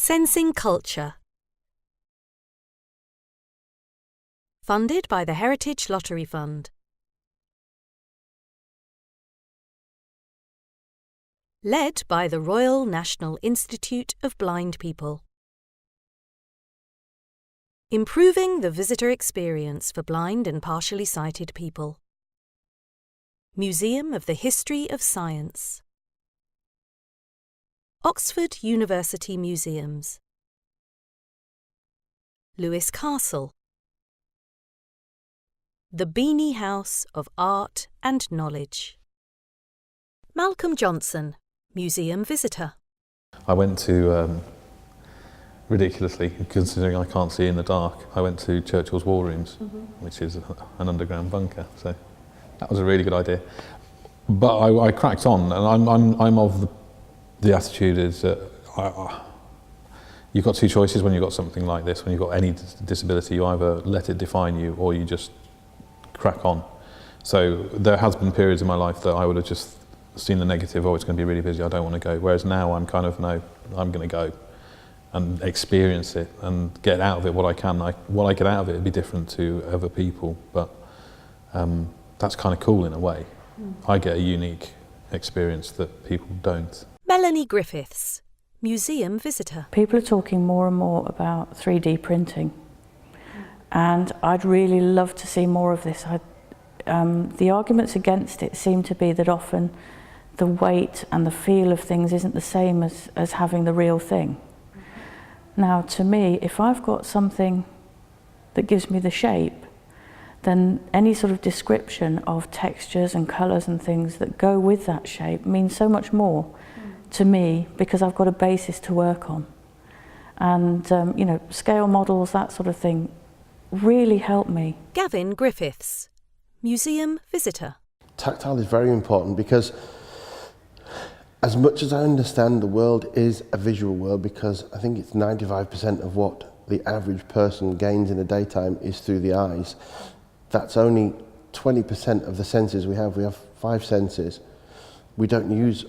Sensing Culture. Funded by the Heritage Lottery Fund. Led by the Royal National Institute of Blind People. Improving the visitor experience for blind and partially sighted people. Museum of the History of Science. Oxford University Museums. Lewes Castle. The Beanie House of Art and Knowledge. Malcolm Johnson, Museum Visitor. I went to, ridiculously, considering I can't see in the dark, I went to Churchill's War Rooms, which is an underground bunker, so that was a really good idea. But I cracked on, and I'm of the attitude is that you've got two choices when you've got something like this. When you've got any disability, you either let it define you or you just crack on. So there has been periods in my life that I would have just seen the negative, oh, it's going to be really busy, I don't want to go. Whereas now I'm kind of, no, I'm going to go and experience it and get out of it what I can. What I get out of it would be different to other people, but that's kind of cool in a way. I get a unique experience that people don't. Melanie Griffiths, Museum Visitor. People are talking more and more about 3D printing, and I'd really love to see more of this. The arguments against it seem to be that often the weight and the feel of things isn't the same as having the real thing. Now, to me, if I've got something that gives me the shape, then any sort of description of textures and colours and things that go with that shape means so much more to me, because I've got a basis to work on. And, you know, scale models, that sort of thing, really help me. Gavin Griffiths, Museum Visitor. Tactile is very important because as much as I understand the world is a visual world, because I think it's 95% of what the average person gains in a daytime is through the eyes, that's only 20% of the senses we have. We have 5 senses. We don't use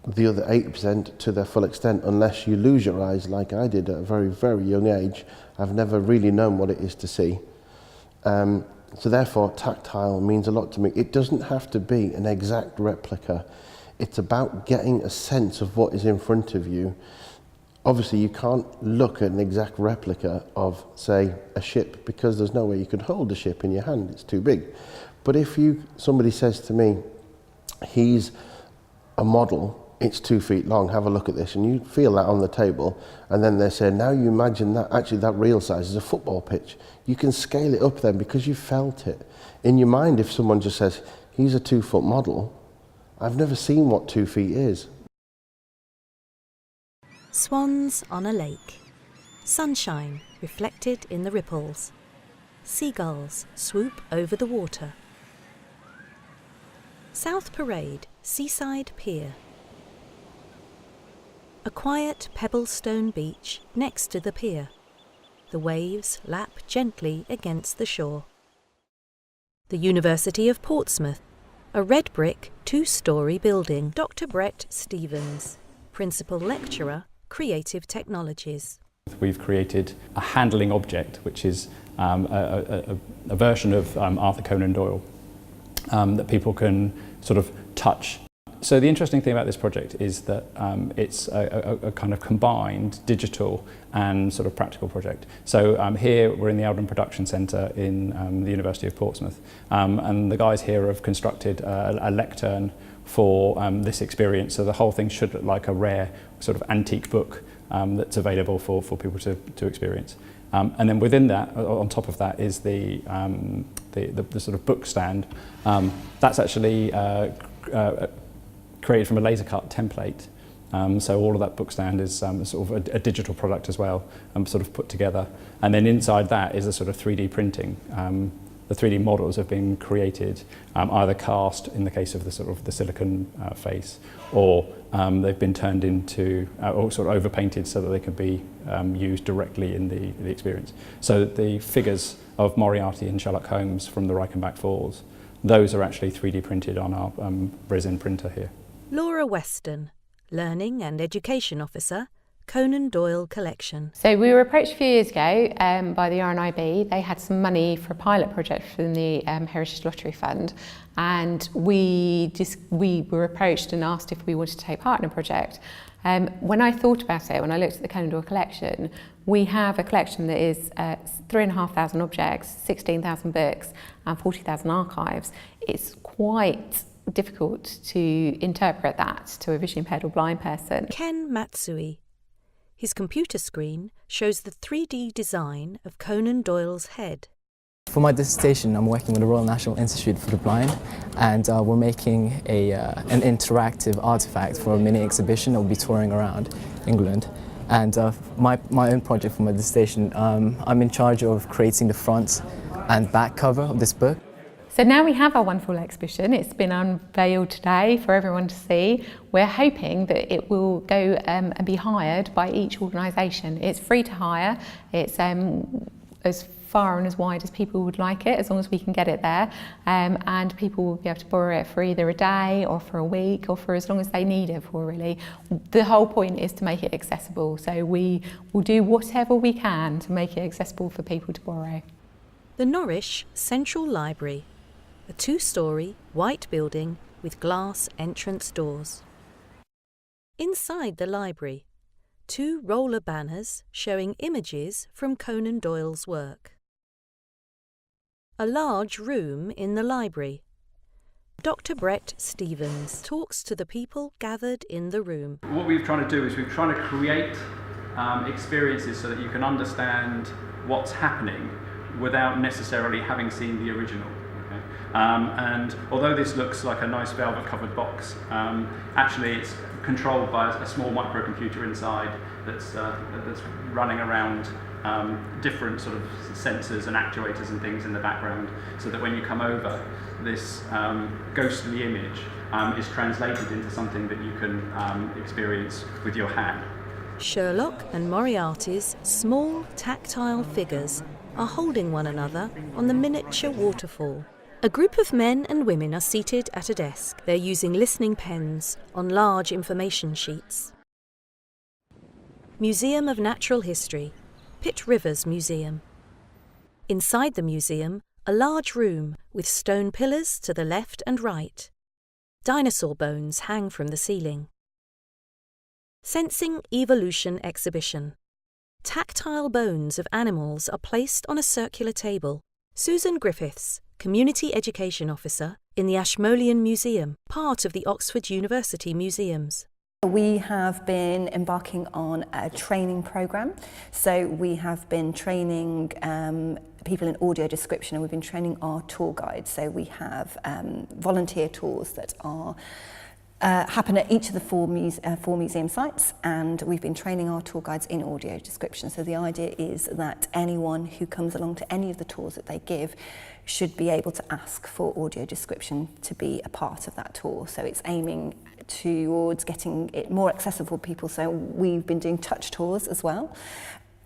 the other 80% to their full extent unless you lose your eyes like I did at a very, very young age. I've never really known what it is to see. So therefore, tactile means a lot to me. It doesn't have to be an exact replica. It's about getting a sense of what is in front of you. Obviously, you can't look at an exact replica of, say, a ship, because there's no way you could hold a ship in your hand. It's too big. But if somebody says to me, he's a model, it's 2 feet long, have a look at this, and you feel that on the table, and then they say, now you imagine that, actually that real size is a football pitch. You can scale it up then because you felt it. In your mind, if someone just says, he's a 2-foot model, I've never seen what 2 feet is. Swans on a lake. Sunshine reflected in the ripples. Seagulls swoop over the water. South Parade, Seaside Pier. A quiet pebblestone beach next to the pier. The waves lap gently against the shore. The University of Portsmouth. A red brick 2-storey building. Dr. Brett Stevens, Principal Lecturer, Creative Technologies. We've created a handling object, which is a version of Arthur Conan Doyle that people can sort of touch. So the interesting thing about this project is that it's a kind of combined digital and sort of practical project. So here we're in the Eldon Production Centre in the University of Portsmouth, and the guys here have constructed a lectern for this experience. So the whole thing should look like a rare sort of antique book that's available for people to experience. And then within that, on top of that, is the sort of book stand. That's actually created from a laser cut template. So all of that book stand is sort of a digital product as well, sort of put together. And then inside that is a sort of 3D printing. The 3D models have been created, either cast in the case of the sort of the silicon face, or they've been turned into, or sort of overpainted so that they can be used directly in the experience. So the figures of Moriarty and Sherlock Holmes from the Reichenbach Falls, those are actually 3D printed on our resin printer here. Laura Weston, Learning and Education Officer, Conan Doyle collection. So we were approached a few years ago by the RNIB. They had some money for a pilot project from the Heritage Lottery Fund, and we were approached and asked if we wanted to take part in a project. When I thought about it, when I looked at the Conan Doyle collection, we have a collection that is 3,500 objects, 16,000 books and 40,000 archives. It's quite difficult to interpret that to a visually impaired or blind person. Ken Matsui. His computer screen shows the 3D design of Conan Doyle's head. For my dissertation, I'm working with the Royal National Institute for the Blind, and we're making an interactive artifact for a mini exhibition that will be touring around England. And my own project for my dissertation, I'm in charge of creating the front and back cover of this book. So now we have our wonderful exhibition. It's been unveiled today for everyone to see. We're hoping that it will go and be hired by each organisation. It's free to hire. It's as far and as wide as people would like it, as long as we can get it there. And people will be able to borrow it for either a day or for a week or for as long as they need it for, really. The whole point is to make it accessible. So we will do whatever we can to make it accessible for people to borrow. The Norwich Central Library, a 2-storey white building with glass entrance doors. Inside the library, 2 roller banners showing images from Conan Doyle's work. A large room in the library. Dr. Brett Stevens talks to the people gathered in the room. What we're trying to do is we're trying to create experiences so that you can understand what's happening without necessarily having seen the original. And although this looks like a nice velvet covered box, actually it's controlled by a small microcomputer inside that's running around different sort of sensors and actuators and things in the background, so that when you come over, this ghostly image is translated into something that you can experience with your hand. Sherlock and Moriarty's small tactile figures are holding one another on the miniature waterfall. A group of men and women are seated at a desk. They're using listening pens on large information sheets. Museum of Natural History, Pitt Rivers Museum. Inside the museum, a large room with stone pillars to the left and right. Dinosaur bones hang from the ceiling. Sensing Evolution exhibition. Tactile bones of animals are placed on a circular table. Susan Griffiths, Community Education Officer in the Ashmolean Museum, part of the Oxford University Museums. We have been embarking on a training programme. So we have been training people in audio description, and we've been training our tour guides. So we have volunteer tours that are happen at each of the four museum sites, and we've been training our tour guides in audio description. So the idea is that anyone who comes along to any of the tours that they give should be able to ask for audio description to be a part of that tour. So it's aiming towards getting it more accessible for people. So we've been doing touch tours as well.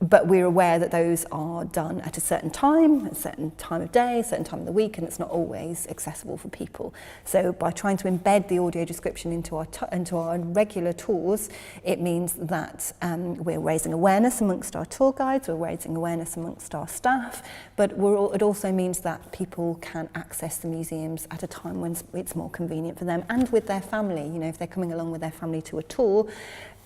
But we're aware that those are done at a certain time of day, a certain time of the week, and it's not always accessible for people. So by trying to embed the audio description into our regular tours, it means that we're raising awareness amongst our tour guides, we're raising awareness amongst our staff, but it also means that people can access the museums at a time when it's more convenient for them and with their family. You know, if they're coming along with their family to a tour,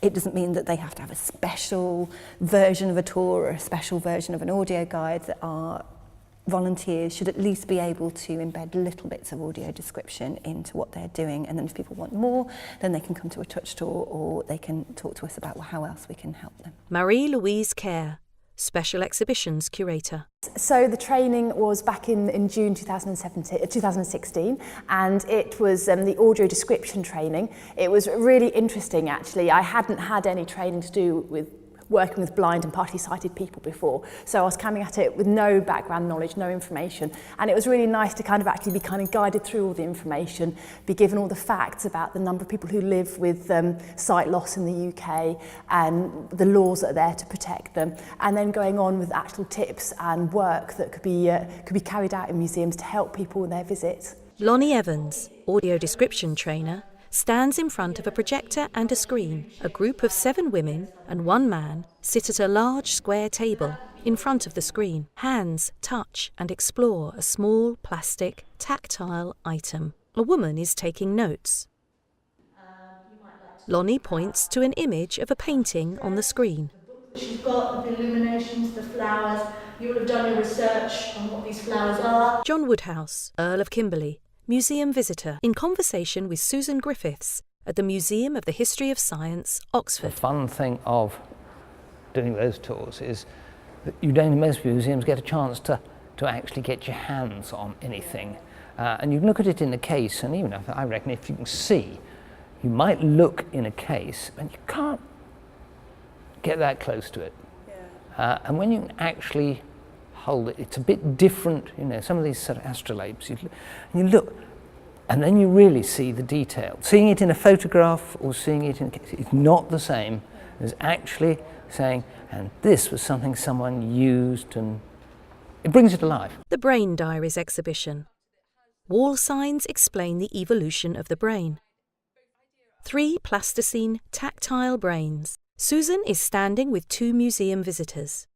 it doesn't mean that they have to have a special version of a tour or a special version of an audio guide. That our volunteers should at least be able to embed little bits of audio description into what they're doing, and then if people want more, then they can come to a touch tour or they can talk to us about how else we can help them. Marie-Louise Kerr, Special Exhibitions Curator. So the training was back in June 2016, and it was the audio description training. It was really interesting, actually. I hadn't had any training to do with working with blind and partially sighted people before, so I was coming at it with no background knowledge, no information, and it was really nice to actually be guided through all the information, be given all the facts about the number of people who live with sight loss in the UK and the laws that are there to protect them, and then going on with actual tips and work that could be carried out in museums to help people with their visits. Lonnie Evans, Audio Description Trainer, stands in front of a projector and a screen. A group of 7 women and 1 man sit at a large square table in front of the screen. Hands touch and explore a small plastic tactile item. A woman is taking notes. Lonnie points to an image of a painting on the screen. She's got the illuminations, the flowers. You will have done your research on what these flowers are. John Woodhouse, Earl of Kimberley, museum visitor, in conversation with Susan Griffiths at the Museum of the History of Science, Oxford. The fun thing of doing those tours is that you don't in most museums get a chance to actually get your hands on anything. And you can look at it in a case, and even if, I reckon if you can see, you might look in a case and you can't get that close to it. Yeah. And when you can actually hold it, it's a bit different, you know, some of these sort of astrolabes, you look, and then you really see the detail. Seeing it in a photograph or seeing it in a case, it's not the same as actually saying, and this was something someone used, and it brings it alive. The Brain Diaries exhibition. Wall signs explain the evolution of the brain. 3 plasticine tactile brains. Susan is standing with 2 museum visitors.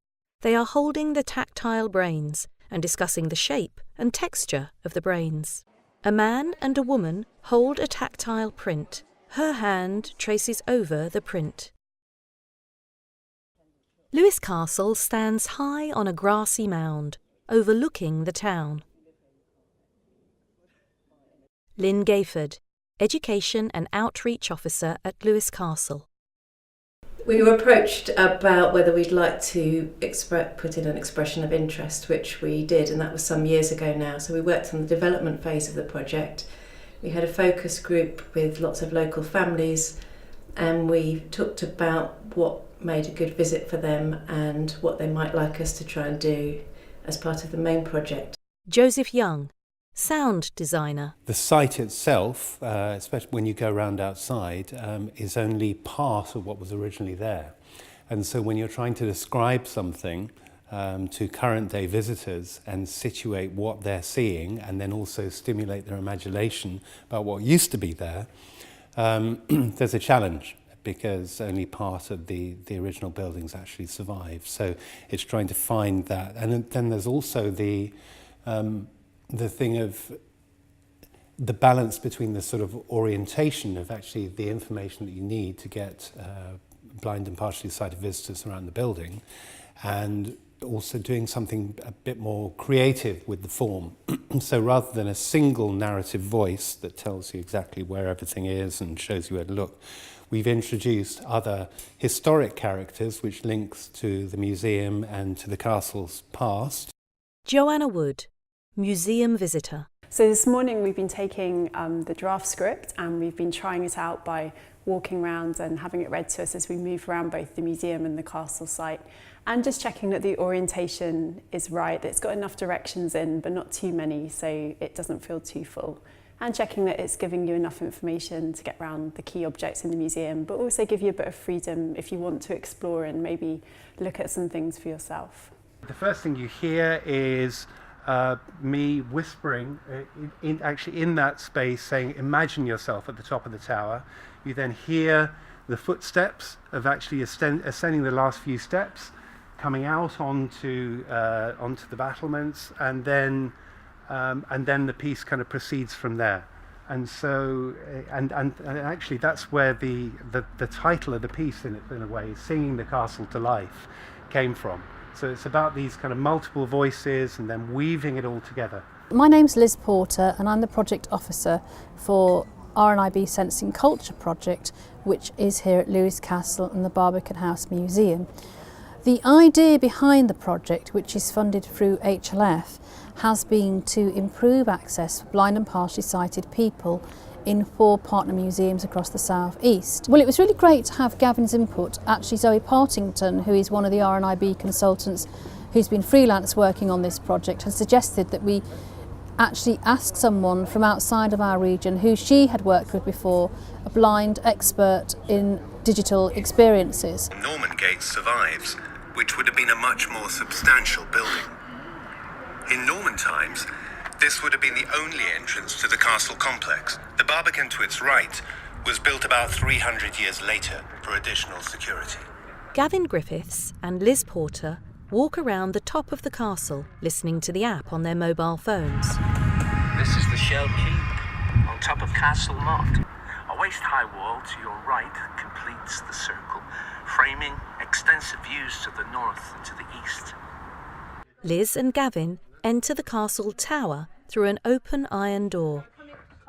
They are holding the tactile brains and discussing the shape and texture of the brains. A man and a woman hold a tactile print. Her hand traces over the print. Lewes Castle stands high on a grassy mound, overlooking the town. Lynn Gayford, Education and Outreach Officer at Lewes Castle. We were approached about whether we'd like to put in an expression of interest, which we did, and that was some years ago now. So we worked on the development phase of the project. We had a focus group with lots of local families, and we talked about what made a good visit for them and what they might like us to try and do as part of the main project. Joseph Young, sound designer. The site itself, especially when you go around outside, is only part of what was originally there. And so when you're trying to describe something to current day visitors and situate what they're seeing and then also stimulate their imagination about what used to be there, there's a challenge because only part of the original buildings actually survive. So it's trying to find that. And then there's also the thing of the balance between the sort of orientation of actually the information that you need to get blind and partially sighted visitors around the building, and also doing something a bit more creative with the form. So rather than a single narrative voice that tells you exactly where everything is and shows you where to look, we've introduced other historic characters which links to the museum and to the castle's past. Joanna Wood, museum visitor. So this morning we've been taking the draft script and we've been trying it out by walking around and having it read to us as we move around both the museum and the castle site, and just checking that the orientation is right, that it's got enough directions in but not too many so it doesn't feel too full, and checking that it's giving you enough information to get around the key objects in the museum but also give you a bit of freedom if you want to explore and maybe look at some things for yourself. The first thing you hear is me whispering in that space saying, imagine yourself at the top of the tower. You then hear the footsteps of actually ascending the last few steps, coming out onto the battlements, and then the piece kind of proceeds from there. And so, and actually that's where the title of the piece in a way, Singing the Castle to Life, came from. So it's about these kind of multiple voices and then weaving it all together. My name's Liz Porter and I'm the project officer for RNIB Sensing Culture project, which is here at Lewes Castle and the Barbican House Museum. The idea behind the project, which is funded through HLF, has been to improve access for blind and partially sighted people in 4 partner museums across the South East. Well, it was really great to have Gavin's input. Actually, Zoe Partington, who is one of the RNIB consultants who's been freelance working on this project, has suggested that we actually ask someone from outside of our region who she had worked with before, a blind expert in digital experiences. Norman Gate survives, which would have been a much more substantial building. In Norman times, this would have been the only entrance to the castle complex. The Barbican to its right was built about 300 years later for additional security. Gavin Griffiths and Liz Porter walk around the top of the castle, listening to the app on their mobile phones. This is the Shell Keep, on top of Castle Motte. A waist-high wall to your right completes the circle, framing extensive views to the north and to the east. Liz and Gavin enter the castle tower through an open iron door.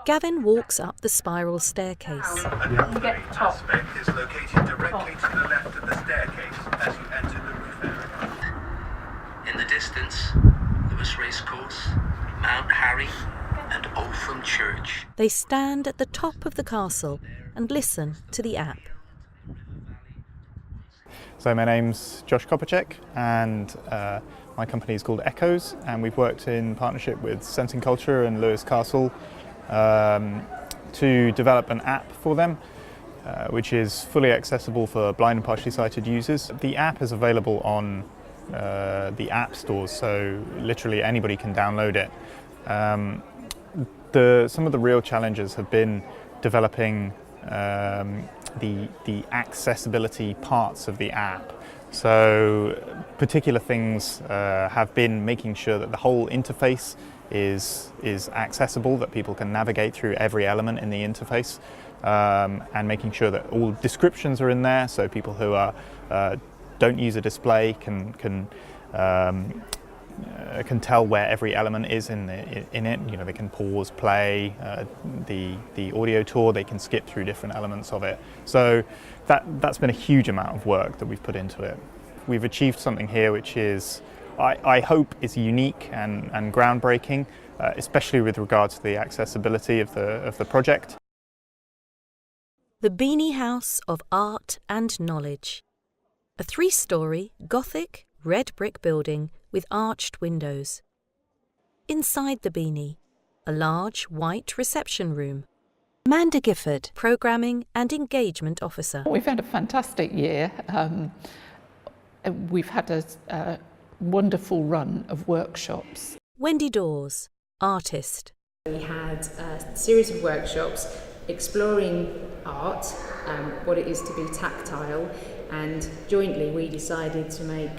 Gavin walks up the spiral staircase. The aspect is located directly to the left of the staircase as you enter the roof area. In the distance, Lewis Racecourse, Mount Harry, and Oldham Church. They stand at the top of the castle and listen to the app. So my name's Josh Kopacek, and my company is called Echoes, and we've worked in partnership with Sensing Culture and Lewis Castle to develop an app for them, which is fully accessible for blind and partially sighted users. The app is available on the app stores, so literally anybody can download it. Some of the real challenges have been developing the accessibility parts of the app. So particular things have been making sure that the whole interface is accessible, that people can navigate through every element in the interface, and making sure that all descriptions are in there, so people who don't use a display can tell where every element is in it. You know, they can pause, play, the audio tour, they can skip through different elements of it. So that's been a huge amount of work that we've put into it. We've achieved something here which is, I hope, is unique and groundbreaking, especially with regard to the accessibility of the project. The Beanie House of Art and Knowledge. A 3-storey, Gothic, red brick building with arched windows. Inside the Beanie, a large white reception room. Amanda Gifford, Programming and Engagement Officer. We've had a fantastic year. We've had a wonderful run of workshops. Wendy Dawes, Artist. We had a series of workshops exploring art, what it is to be tactile, and jointly we decided to make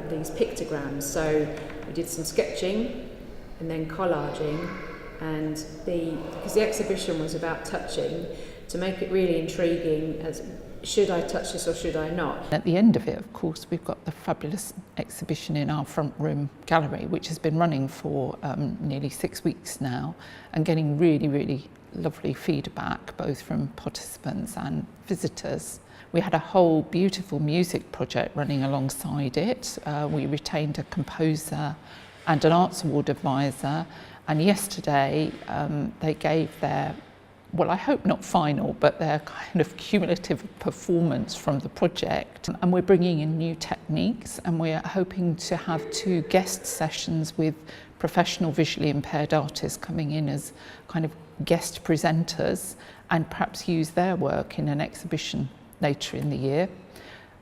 these pictograms. So we did some sketching and then collaging, and because the exhibition was about touching, to make it really intriguing as should I touch this or should I not? At the end of it, of course, we've got the fabulous exhibition in our front room gallery, which has been running for nearly 6 weeks now, and getting really, really lovely feedback, both from participants and visitors. We had a whole beautiful music project running alongside it. We retained a composer and an arts award advisor, and yesterday they gave their, well, I hope not final, but their kind of cumulative performance from the project. And we're bringing in new techniques, and we're hoping to have 2 guest sessions with professional visually impaired artists coming in as kind of guest presenters, and perhaps use their work in an exhibition later in the year.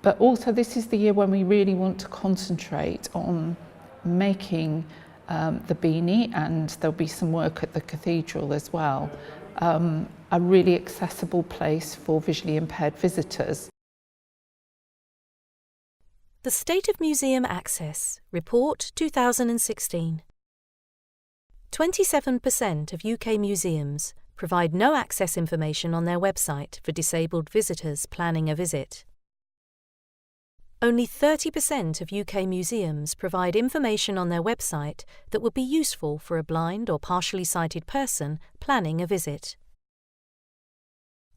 But also this is the year when we really want to concentrate on making the Beanie, and there'll be some work at the cathedral as well, a really accessible place for visually impaired visitors. The State of Museum Access Report 2016. 27% of UK museums provide no access information on their website for disabled visitors planning a visit. Only 30% of UK museums provide information on their website that would be useful for a blind or partially sighted person planning a visit.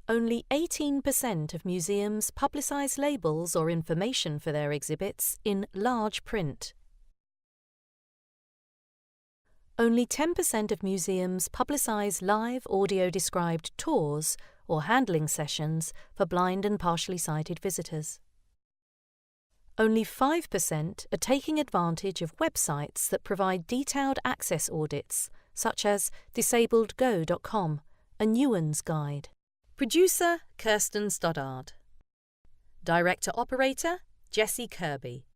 Only 18% of museums publicise labels or information for their exhibits in large print. Only 10% of museums publicise live audio-described tours or handling sessions for blind and partially sighted visitors. Only 5% are taking advantage of websites that provide detailed access audits, such as disabledgo.com, a Newens Guide. Producer Kirsten Stoddard. Director-Operator Jessie Kirby.